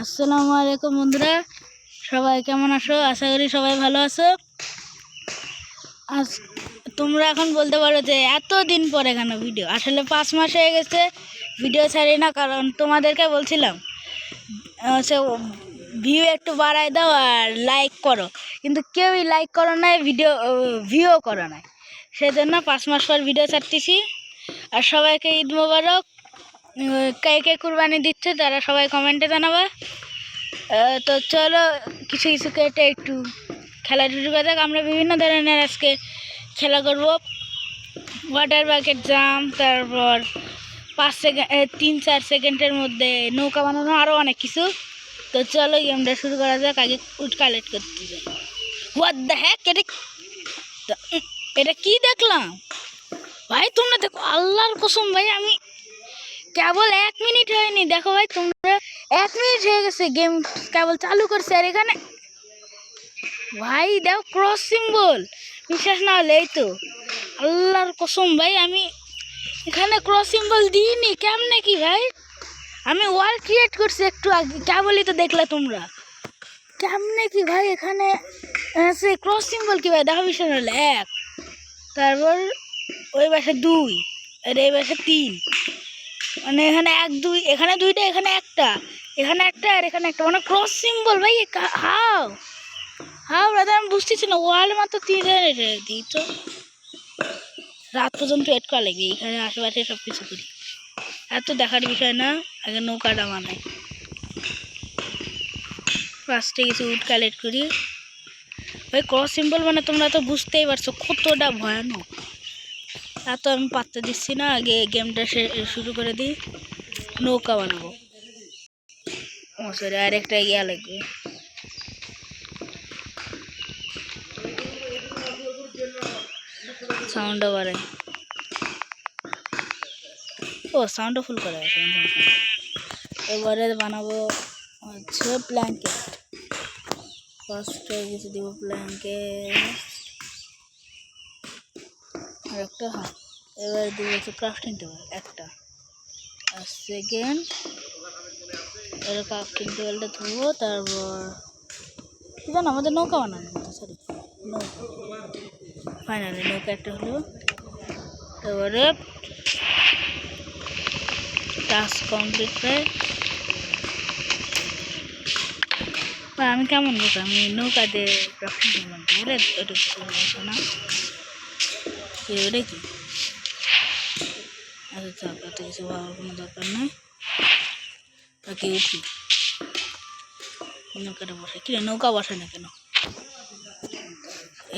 আসসালামু আলাইকুম বন্ধুরা, সবাই কেমন আছো? আশা করি সবাই ভালো আছো। আজ তোমরা এখন বলতে পারো যে এত দিন পরে কেন ভিডিও? আসলে 5 মাস হয়ে গেছে ভিডিও ছাড়ি না, কারণ তোমাদেরকে বলছিলাম সে ভিউ একটু বাড়ায় দাও আর লাইক করো, কিন্তু কেউই লাইক করো নাই, ভিউ করো নাই। সেই জন্য 5 মাস পর ভিডিও ছাড়তেছি। আর সবাইকে ঈদ মোবারক। কে কে কুরবানি দিচ্ছে তারা সবাই কমেন্টে জানাবা। তো চলো কিছু কিছু কেটে একটু খেলা শুরু করা যাক। আমরা বিভিন্ন ধরনের আজকে খেলা করব। ওয়াটার বাকেট জাম্প, তারপর 3-4 সেকেন্ডের মধ্যে নৌকা বানানো, আরও অনেক কিছু। তো চলো গেমটা শুরু করা যাক। আগে উড কালেক্ট করতে যাই। হোয়াট দ্য হ্যাক, এটা কি দেখলাম ভাই? তোমরা দেখো, আল্লাহর কসম ভাই, আমি কেবল 1 মিনিট হয়নি, দেখো ভাই তোমরা, 1 মিনিট হয়ে গেছে গেম কেবল চালু করছে। আর এখানে ভাই দেখো ক্রস সিম্বল, বিশ্বাস না হলে এই তো, আল্লাহর কসম ভাই, আমি এখানে ক্রস সিম্বল দিইনি। কেমনে কি ভাই? আমি ওয়াল ক্রিয়েট করছি একটু আগে, কেবলই তো দেখলা তোমরা। কেমনে কি ভাই এখানে সে ক্রস সিম্বল কি ভাই? দেখো, বিশ্বাস হলে 1, তারপর ওই পাশে 2, আর এই পাশে 3, মানে এখানে 1 2, এখানে 2টা, এখানে একটা, এখানে একটা, আর এখানে একটা, মানে ক্রস সিম্বল ভাই। হাও ব্রাদার, আমি বুঝতেছি না। ওয়াল মাত্র 3 দিই তো রাত পর্যন্ত ওয়েট করা লাগবে। এখানে আশেপাশে সব কিছু করি, এত দেখার বিষয় না। আগে নৌকাটা বানাই, ফার্স্টে কিছু উড কালেক্ট করি। ওই ক্রস সিম্বল মানে তোমরা তো বুঝতেই পারছো কতটা ভয়ানক। এত আমি পাত্তা দিচ্ছি না, আগে গেমটা শুরু করে দিই। নৌকা বানাবো। ও সরি, আরেকটা ইয়া লাগবে। সাউন্ডও বাড়াই। ও সাউন্ডও ফুল করা আছে। এবারে বানাবো হচ্ছে ব্ল্যাঙ্কেট। ফার্স্টে কিছু দিব ব্ল্যাঙ্কেট, আর একটা হাত। এবারে দিব হচ্ছে ক্রাফটিং টেবিল একটা, আর সেকেন্ড এবার ক্রাফটিং টেবিলটা ধরবো। তারপর কি জানো, আমাদের নৌকা বানানো, সরি নৌকা, ফাইনালি নৌকা একটা হলো। তারপরে টাস্ক কমপ্লিট প্রায়। আমি কেমন বোকা, আমি নৌকা দিয়ে ক্রাফটিং করলাম বলে ওটা কিছু না। ওটা কি? আচ্ছা থাক, এত কিছু ভাবার কোনো দরকার নেই। তাকে উঠি, নৌকাটা বসাই। কিরে নৌকা বসাই না কেন?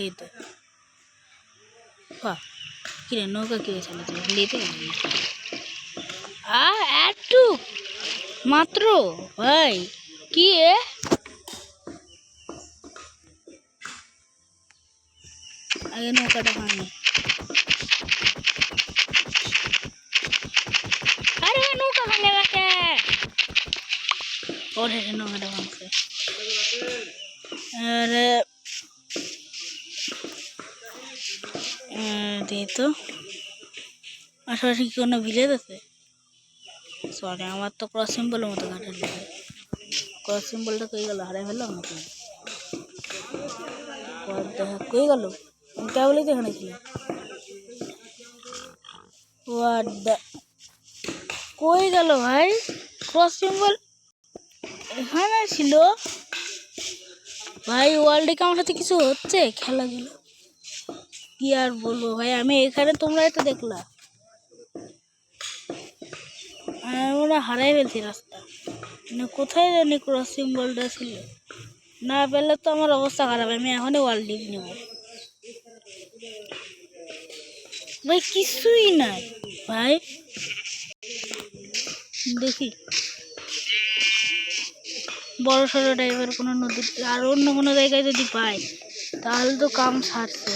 এই তো কিরে নৌকা কি হয়েছিল? লেতে একটু মাত্র ভাই, কি আগে নৌকাটা ভাঙি। আরে নৌকা ভাঙে রাখে, ওর হেসে নৌকাটা ভাঙছে। আরে দিই তো, আশেপাশে কি কোনো ভিলেজ আছে? সরি, আমার তো ক্রস সিম্বলের মতো ঘাটের লাগে। ক্রস সিম্বলটা কই গেল? হারাই ফেললাম নাকি? দেখা কই গেল? আমি কেবলই তো এখানে ছিল। কই গেল ভাই? ক্রস সিম্বল এখানে ছিল ভাই। ওয়ার্ল্ডে কি আমার সাথে কিছু হচ্ছে? খেলাধুলো কি আর বলবো ভাই, আমি এখানে, তোমরাই তো দেখলা। আমরা হারাই ফেলছি রাস্তা, মানে কোথায় জানি ক্রস সিম্বলটা ছিল। না পেলে তো আমার অবস্থা খারাপ। আমি এখনই ওয়ার্ল্ড লিগ নেব ভাই, কিছুই নাই ভাই। দেখি বড় সড়ো টাইপের কোনো নদী আর অন্য কোনো জায়গায় যদি পাই তাহলে তো কাম ছাড়ছে।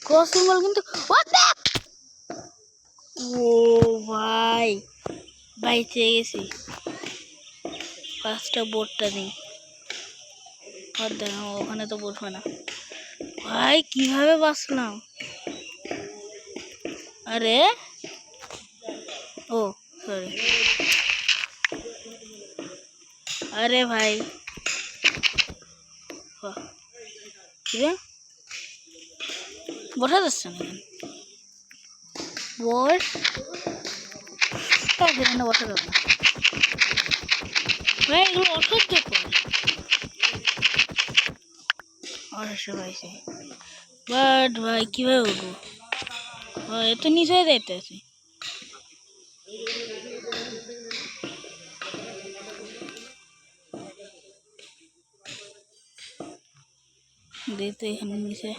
ক্রস সিম্বল কিন্তু, ও ভাই বাইচে গেছি। ফার্স্টটা বোটটা নেই, আর দেখো ওখানে তো বসবে না ভাই। কিভাবে বাঁচলাম? আরে ও সরি, আরে ভাই বসা যাচ্ছে না বস বসা যাবে না ভাই এগুলো অসহ্য পাইছে বাট ভাই কিভাবে উঠবো এত নিচে যাইতে আছে দেখতে এখানে নিচে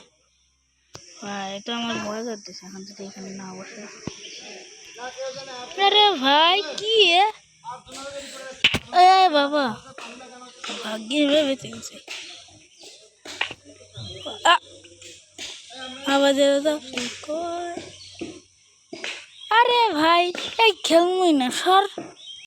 ভাই তো আমার ভয় করতেছে এখন যদি এখানে না বসে আরে ভাই কি এ বাবা ভাগ্যে বেঁচে গেছে আরে ভাই এই খেলমই না সর